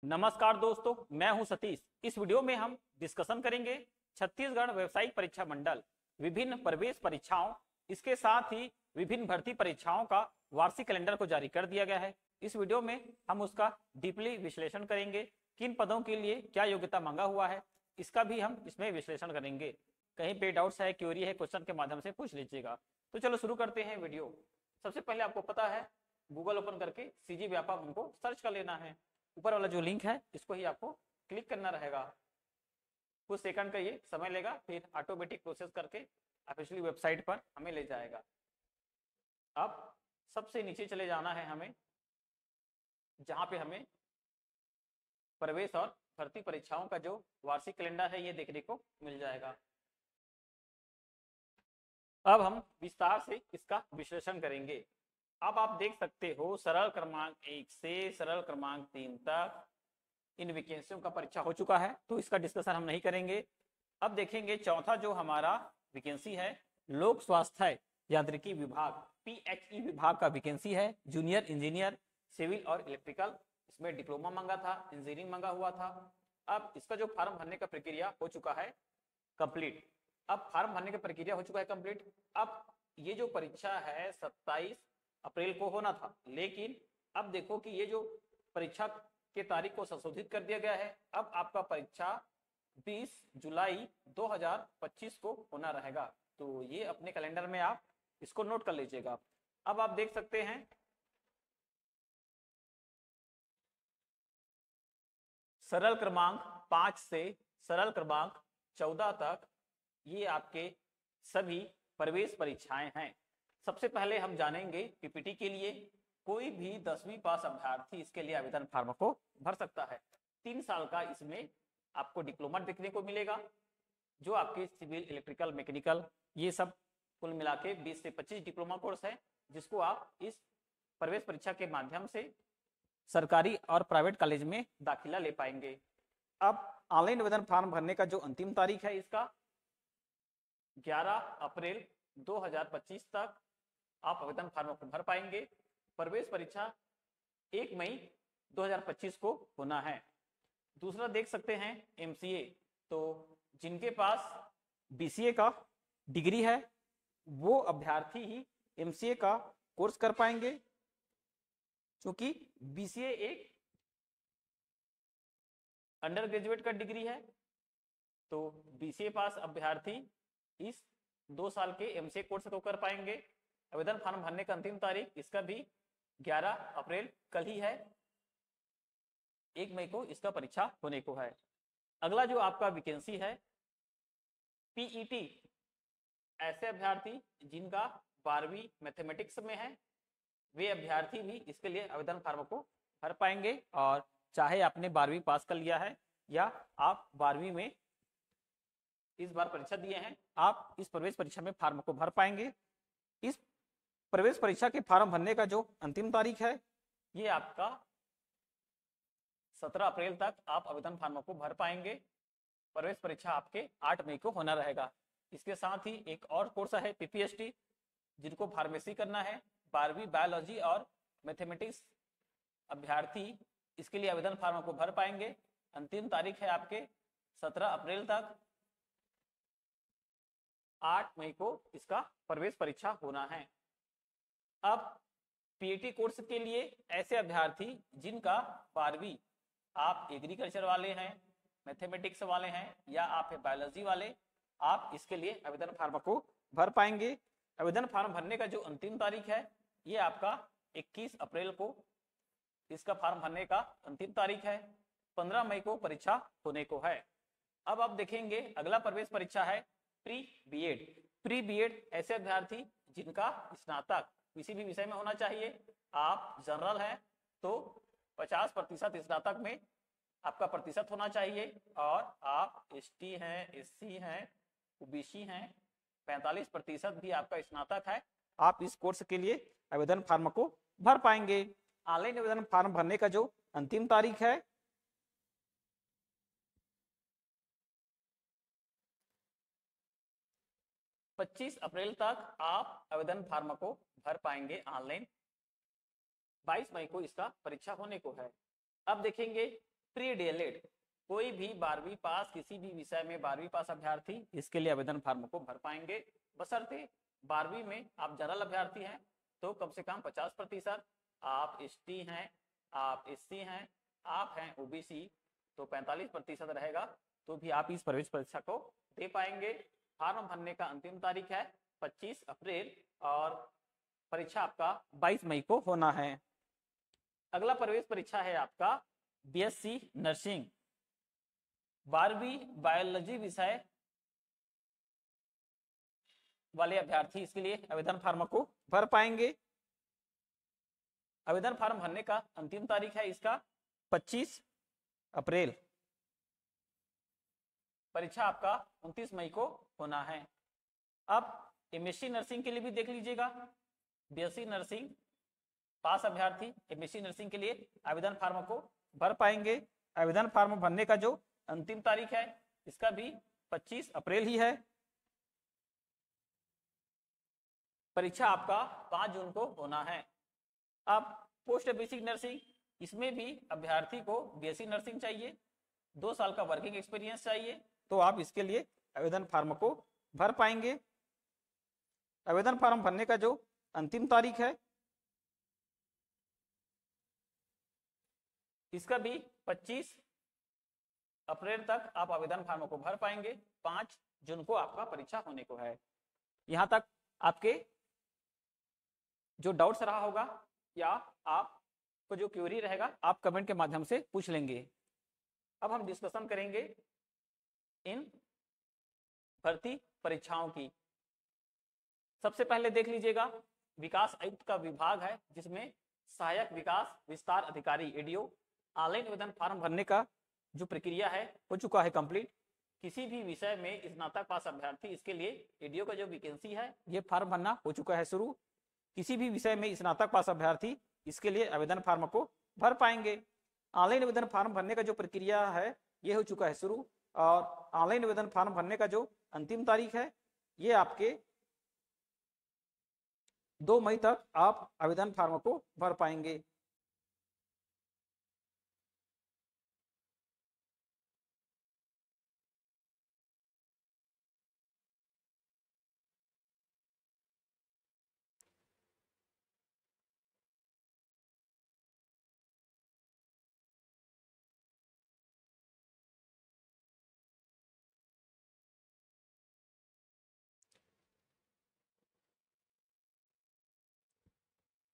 नमस्कार दोस्तों, मैं हूं सतीश। इस वीडियो में हम डिस्कशन करेंगे छत्तीसगढ़ व्यावसायिक परीक्षा मंडल विभिन्न प्रवेश परीक्षाओं, इसके साथ ही विभिन्न भर्ती परीक्षाओं का वार्षिक कैलेंडर को जारी कर दिया गया है। इस वीडियो में हम उसका डीपली विश्लेषण करेंगे। किन पदों के लिए क्या योग्यता मांगा हुआ है, इसका भी हम इसमें विश्लेषण करेंगे। कहीं पे डाउट्स है, क्वेरी है, क्वेश्चन के माध्यम से पूछ लीजिएगा। तो चलो शुरू करते हैं वीडियो। सबसे पहले आपको पता है, गूगल ओपन करके सीजी व्यापक हमको सर्च कर लेना है। ऊपर वाला जो लिंक है इसको ही आपको क्लिक करना रहेगा। कुछ सेकंड का ये समय लेगा, फिर ऑटोमेटिक प्रोसेस करके ऑफिशियल वेबसाइट पर हमें ले जाएगा। अब सबसे नीचे चले जाना है हमें, जहां पे हमें प्रवेश और भर्ती परीक्षाओं का जो वार्षिक कैलेंडर है ये देखने को मिल जाएगा। अब हम विस्तार से इसका विश्लेषण करेंगे। अब आप देख सकते हो, सरल क्रमांक 1 से सरल क्रमांक 3 तक इन वैकेंसियों का परीक्षा हो चुका है, तो इसका डिस्कशन हम नहीं करेंगे। अब देखेंगे चौथा जो हमारा वैकेंसी है, लोक स्वास्थ्य यांत्रिकी विभाग PHE विभाग का वैकेंसी है। जूनियर इंजीनियर सिविल और इलेक्ट्रिकल, इसमें डिप्लोमा मांगा था, इंजीनियरिंग मांगा हुआ था। अब इसका जो फॉर्म भरने का प्रक्रिया हो चुका है कंप्लीट। अब फॉर्म भरने का प्रक्रिया हो चुका है कंप्लीट। अब ये जो परीक्षा है 27 अप्रैल को होना था, लेकिन अब देखो कि ये जो परीक्षा के तारीख को संशोधित कर दिया गया है। अब आपका परीक्षा 20 जुलाई 2025 को होना रहेगा। तो ये अपने कैलेंडर में आप इसको नोट कर लीजिएगा। अब आप देख सकते हैं सरल क्रमांक 5 से सरल क्रमांक 14 तक ये आपके सभी प्रवेश परीक्षाएं हैं। सबसे पहले हम जानेंगे पीपीटी के लिए। कोई भी 10वीं पास अभ्यर्थी इसके लिए आवेदन फॉर्म को भर सकता है। 3 साल का इसमें आपको डिप्लोमा देखने को मिलेगा, जो आपके सिविल, इलेक्ट्रिकल, मैकेनिकल, ये सब कुल मिला के 20 से 25 डिप्लोमा कोर्स है, जिसको आप इस प्रवेश परीक्षा के माध्यम से सरकारी और प्राइवेट कॉलेज में दाखिला ले पाएंगे। अब ऑनलाइन आवेदन फॉर्म भरने का जो अंतिम तारीख है इसका 11 अप्रैल 2025 तक आप आवेदन फॉर्म को भर पाएंगे। प्रवेश परीक्षा 1 मई 2025 को होना है। दूसरा देख सकते हैं MCA, तो जिनके पास BCA का डिग्री है वो अभ्यर्थी ही MCA का कोर्स कर पाएंगे, क्योंकि BCA एक अंडर ग्रेजुएट का डिग्री है। तो BCA पास अभ्यर्थी इस 2 साल के MCA कोर्स को कर पाएंगे। आवेदन फॉर्म भरने का अंतिम तारीख इसका भी 11 अप्रैल कल ही है। 1 मई को इसका परीक्षा होने को है। अगला जो आपका वैकेंसी है PET, ऐसे अभ्यर्थी जिनका 12वीं मैथमेटिक्स में है, वे अभ्यर्थी भी इसके लिए आवेदन फॉर्म को भर पाएंगे। और चाहे आपने 12वीं पास कर लिया है या आप 12वीं में इस बार परीक्षा दिए हैं, आप इस प्रवेश परीक्षा में फॉर्म को भर पाएंगे। इस प्रवेश परीक्षा के फॉर्म भरने का जो अंतिम तारीख है ये आपका 17 अप्रैल तक आप आवेदन फॉर्म को भर पाएंगे। प्रवेश परीक्षा आपके 8 मई को होना रहेगा। इसके साथ ही एक और कोर्स है PPST, जिनको फार्मेसी करना है, 12वीं बायोलॉजी और मैथमेटिक्स अभ्यर्थी इसके लिए आवेदन फॉर्म को भर पाएंगे। अंतिम तारीख है आपके 17 अप्रैल तक। 8 मई को इसका प्रवेश परीक्षा होना है। अब PET कोर्स के लिए ऐसे अभ्यर्थी जिनका 12वीं आप एग्रीकल्चर वाले हैं, मैथमेटिक्स वाले हैं या आप है बायोलॉजी वाले, आप इसके लिए आवेदन फॉर्म को भर पाएंगे। आवेदन फॉर्म भरने का जो अंतिम तारीख है ये आपका 21 अप्रैल को इसका फॉर्म भरने का अंतिम तारीख है। 15 मई को परीक्षा होने को है। अब आप देखेंगे अगला प्रवेश परीक्षा है प्री बीएड। ऐसे अभ्यर्थी जिनका स्नातक किसी भी विषय में होना चाहिए। आप जनरल हैं तो 50% स्नातक में आपका प्रतिशत होना चाहिए, और आप ST हैं, SC हैं, OBC हैं, 45% भी आपका स्नातक है। आप इस कोर्स के लिए आवेदन फॉर्म को भर पाएंगे। ऑनलाइन आवेदन फॉर्म भरने का जो अंतिम तारीख है 25 अप्रैल तक आप आवेदन फॉर्म को भर पाएंगे ऑनलाइन। 22 मई को इसका परीक्षा होने को है। अब देखेंगे प्री डीएलएड, कोई भी 12वीं पास, किसी भी विषय में 12वीं पास अभ्यर्थी इसके लिए आवेदन फॉर्म को भर पाएंगे, बशर्ते 12वीं में आप जनरल अभ्यर्थी हैं तो कम से कम 50%, आप एसटी हैं, आप एससी हैं, आप हैं ओबीसी तो 45% रहेगा, तो भी आप इस प्रवेश परीक्षा को दे पाएंगे। फॉर्म भरने का अंतिम तारीख है 25 अप्रैल और परीक्षा आपका 22 मई को होना है। अगला प्रवेश परीक्षा है आपका बीएससी नर्सिंग, 12वीं बायोलॉजी विषय वाले अभ्यर्थी इसके लिए आवेदन फॉर्म को भर पाएंगे। आवेदन फॉर्म भरने का अंतिम तारीख है इसका 25 अप्रैल, परीक्षा आपका 29 मई को होना है। अब एमएससी नर्सिंग के लिए भी देख लीजिएगा, बीएससी नर्सिंग पास अभ्यर्थी एमएससी नर्सिंग के लिए आवेदन फॉर्म को भर पाएंगे। आवेदन फॉर्म भरने का जो अंतिम तारीख है इसका भी 25 अप्रैल ही है, परीक्षा आपका 5 जून को होना है। अब पोस्ट बेसिक नर्सिंग, इसमें भी अभ्यर्थी को बीएससी नर्सिंग चाहिए, 2 साल का वर्किंग एक्सपीरियंस चाहिए, तो आप इसके लिए आवेदन फॉर्म को भर पाएंगे। आवेदन फॉर्म भरने का जो अंतिम तारीख है इसका भी 25 अप्रैल तक आप आवेदन फॉर्म को भर पाएंगे, 5 जून को आपका परीक्षा होने को है। यहां तक आपके जो डाउट्स रहा होगा या आपको जो क्वेरी रहेगा आप कमेंट के माध्यम से पूछ लेंगे। अब हम डिस्कशन करेंगे इन भर्ती परीक्षाओं की। सबसे पहले देख लीजिएगा, विकास आयुक्त का विभाग है जिसमें सहायक विकास विस्तार अधिकारी एडीओ, ऑनलाइन आवेदन फॉर्म भरने का जो प्रक्रिया है हो चुका है कंप्लीट। किसी भी विषय में स्नातक पास अभ्यर्थी इसके लिए एडीओ का जो वैकेंसी है ये फॉर्म भरना हो चुका है शुरू। किसी भी विषय में स्नातक पास अभ्यर्थी इसके लिए आवेदन फॉर्म को भर पाएंगे। ऑनलाइन आवेदन फॉर्म भरने का जो प्रक्रिया है ये हो चुका है शुरू और ऑनलाइन आवेदन फॉर्म भरने का जो अंतिम तारीख है ये आपके 2 मई तक आप आवेदन फॉर्म को भर पाएंगे।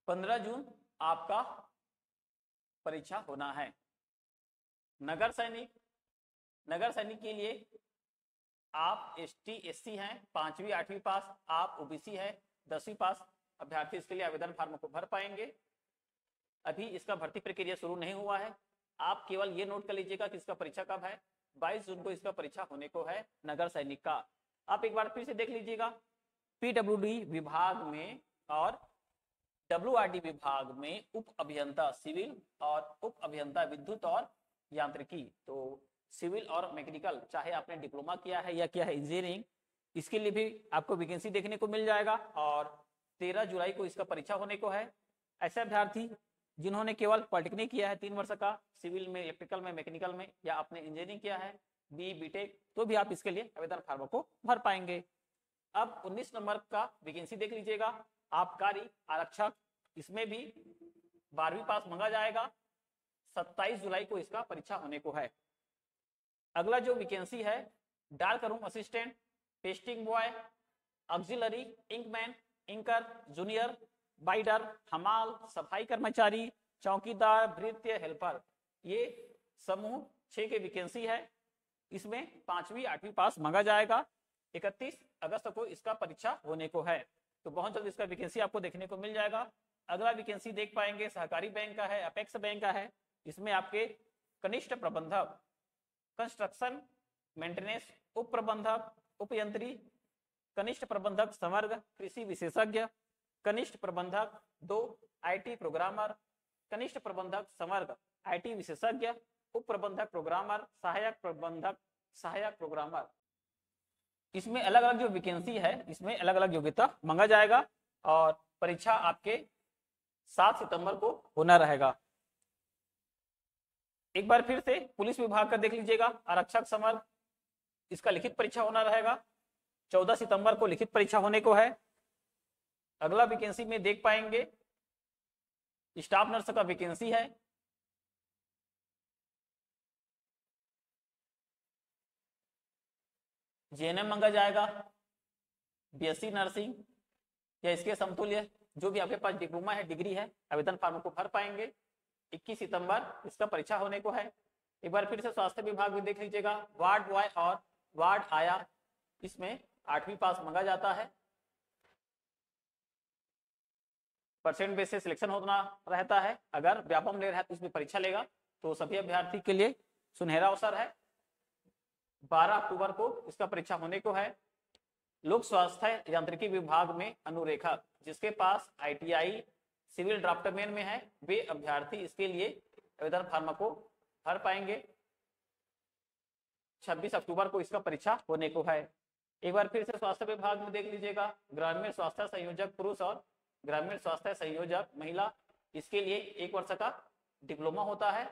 पंद्रह जून आपका परीक्षा होना है। नगर सैनिक के लिए आप एसटी एससी हैं, 5वीं 8वीं पास, आप ओबीसी है 10वीं पास अभ्यर्थी इसके लिए आवेदन फॉर्म को भर पाएंगे। अभी इसका भर्ती प्रक्रिया शुरू नहीं हुआ है, आप केवल ये नोट कर लीजिएगा कि इसका परीक्षा कब है, 22 जून को इसका परीक्षा होने को है नगर सैनिक का। आप एक बार फिर से देख लीजिएगा, पीडब्ल्यूडी विभाग में और डब्ल्यूआरडी विभाग में उप अभियंता सिविल और उप अभियंता विद्युत और यांत्रिकी, तो सिविल और मैकेनिकल चाहे आपने डिप्लोमा किया है या किया है इंजीनियरिंग, इसके लिए भी आपको वैकेंसी देखने को मिल जाएगा और 13 जुलाई को इसका परीक्षा होने को है। ऐसे अभ्यर्थी जिन्होंने केवल पॉलिटेक्निक किया है 3 वर्ष का, सिविल में, इलेक्ट्रिकल में, मैकेनिकल में, या आपने इंजीनियरिंग किया है बीटेक, तो भी आप इसके लिए आवेदन फॉर्म को भर पाएंगे। अब 19 नंबर का वैकेंसी देख लीजिएगा, आबकारी आरक्षक, इसमें भी 12वीं पास मांगा जाएगा, 27 जुलाई को इसका परीक्षा होने को है। अगला जो वैकेंसी है dark room assistant, pasting boy, auxiliary inkman, inker, junior बाइडर, हमाल, सफाई कर्मचारी, चौकीदार, भृत्य, हेल्पर, ये समूह 6 के वैकेंसी है। इसमें 5वीं 8वीं पास मांगा जाएगा। 31 अगस्त को इसका परीक्षा होने को है, तो बहुत जल्द इसका वैकेंसी आपको देखने को मिल जाएगा। अगला वैकेंसी देख पाएंगे सहकारी बैंक का है, अपेक्स बैंक का है। इसमें आपके कनिष्ठ प्रबंधक, कंस्ट्रक्शन मेंटेनेंस, उप प्रबंधक, उपयंत्री, कनिष्ठ प्रबंधक संवर्ग, कृषि विशेषज्ञ, कनिष्ठ प्रबंधक 2 आईटी प्रोग्रामर, कनिष्ठ प्रबंधक संवर्ग आईटी विशेषज्ञ, उप प्रबंधक प्रोग्रामर, सहायक प्रबंधक सहायक प्रोग्रामर। इसमें अलग अलग जो वैकेंसी है इसमें अलग अलग योग्यता मांगा जाएगा और परीक्षा आपके 7 सितंबर को होना रहेगा। एक बार फिर से पुलिस विभाग का देख लीजिएगा, आरक्षक समर, इसका लिखित परीक्षा होना रहेगा। 14 सितंबर को लिखित परीक्षा होने को है। अगला वैकेंसी में देख पाएंगे स्टाफ नर्स का वैकेंसी है। जेएनएम मांगा जाएगा, बीएससी नर्सिंग या इसके समतुल्य जो भी आपके पास डिप्लोमा है, डिग्री है, आवेदन फॉर्म को भर पाएंगे। 21 सितंबर इसका परीक्षा होने को है। एक बार फिर से स्वास्थ्य विभाग भी देख लीजिएगा, वार्ड बॉय और वार्ड आया, इसमें 8वीं पास मांगा जाता है। परसेंट बेस से सिलेक्शन होना रहता है। अगर व्यापम ले रहा है तो इसमें परीक्षा लेगा, तो सभी अभ्यर्थी के लिए सुनहरा अवसर है। 12 अक्टूबर को इसका परीक्षा होने को है। लोक स्वास्थ्य यांत्रिकी विभाग में अनुरेखक जिसके पास ITI सिविल ड्राफ्टमैन में है, वे अभ्यर्थी इसके लिए आवेदन फॉर्म को भर पाएंगे। 26 अक्टूबर को इसका परीक्षा होने को है। एक बार फिर से स्वास्थ्य विभाग में देख लीजिएगा, ग्रामीण स्वास्थ्य संयोजक पुरुष और ग्रामीण स्वास्थ्य संयोजक महिला, इसके लिए 1 वर्ष का डिप्लोमा होता है।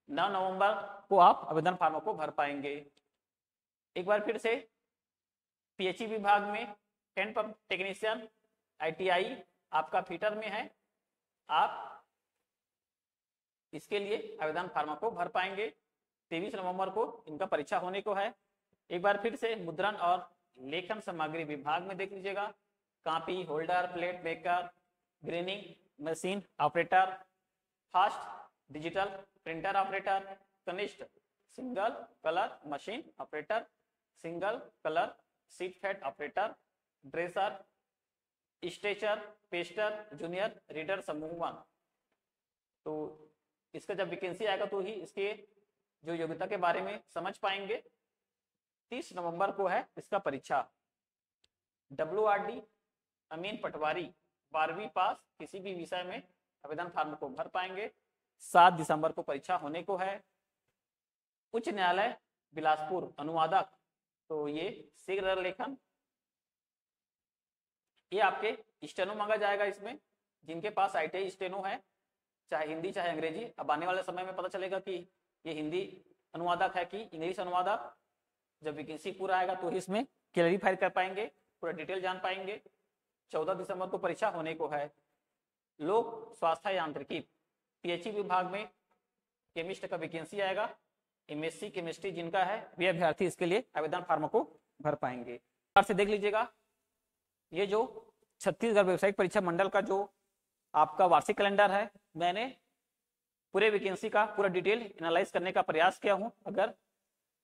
9 नवंबर को आप आवेदन फॉर्म को भर पाएंगे। एक बार फिर से PHE विभाग में टेंट पंप टेक्नीशियन ITI आपका फीटर में है, आप इसके लिए आवेदन फॉर्म को भर पाएंगे। 23 नवंबर को इनका परीक्षा होने को है। एक बार फिर से मुद्रण और लेखन सामग्री विभाग में देख लीजिएगा, copy holder, plate maker, graining machine operator, fast digital printer operator, कनिष्ठ single colour machine operator, single colour sheet fed operator, dresser, stitcher, paster, junior reader समूह 1। तो इसका जब वैकेंसी आएगा तो ही इसके जो योग्यता के बारे में समझ पाएंगे। 30 नवंबर को है इसका परीक्षा। WRD अमीन पटवारी 12वीं पास किसी भी विषय में आवेदन फॉर्म को भर पाएंगे। 7 दिसंबर को परीक्षा होने को है। उच्च न्यायालय बिलासपुर अनुवादक, तो ये शीघ्र लेखन, ये आपके स्टेनो मांगा जाएगा। इसमें जिनके पास ITI स्टेनो है, चाहे हिंदी चाहे अंग्रेजी, अब आने वाले समय में पता चलेगा कि ये हिंदी अनुवादक है कि इंग्लिश अनुवादक। जब वैकेंसी पूरा आएगा तो इसमें क्लैरिफाई कर पाएंगे, पूरा डिटेल जान पाएंगे। 14 दिसंबर को परीक्षा होने को है। लोक स्वास्थ्य यांत्रिकी PHE विभाग में केमिस्ट का वैकेंसी आएगा। MSc केमिस्ट्री जिनका है वे अभ्यर्थी इसके लिए आवेदन फॉर्म को भर पाएंगे। से देख लीजिएगा, ये जो छत्तीसगढ़ व्यावसायिक परीक्षा मंडल का जो आपका वार्षिक कैलेंडर है, मैंने पूरे वैकेंसी का पूरा डिटेल एनालाइज करने का प्रयास किया हूं। अगर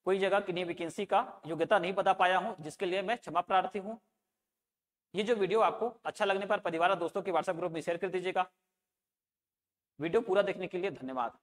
कोई जगह किन्हीं वैकेंसी का योग्यता नहीं बता पाया हूं, जिसके लिए मैं क्षमा प्रार्थी हूं। ये जो वीडियो आपको अच्छा लगने पर परिवार और दोस्तों के व्हाट्सएप ग्रुप में शेयर कर दीजिएगा। वीडियो पूरा देखने के लिए धन्यवाद।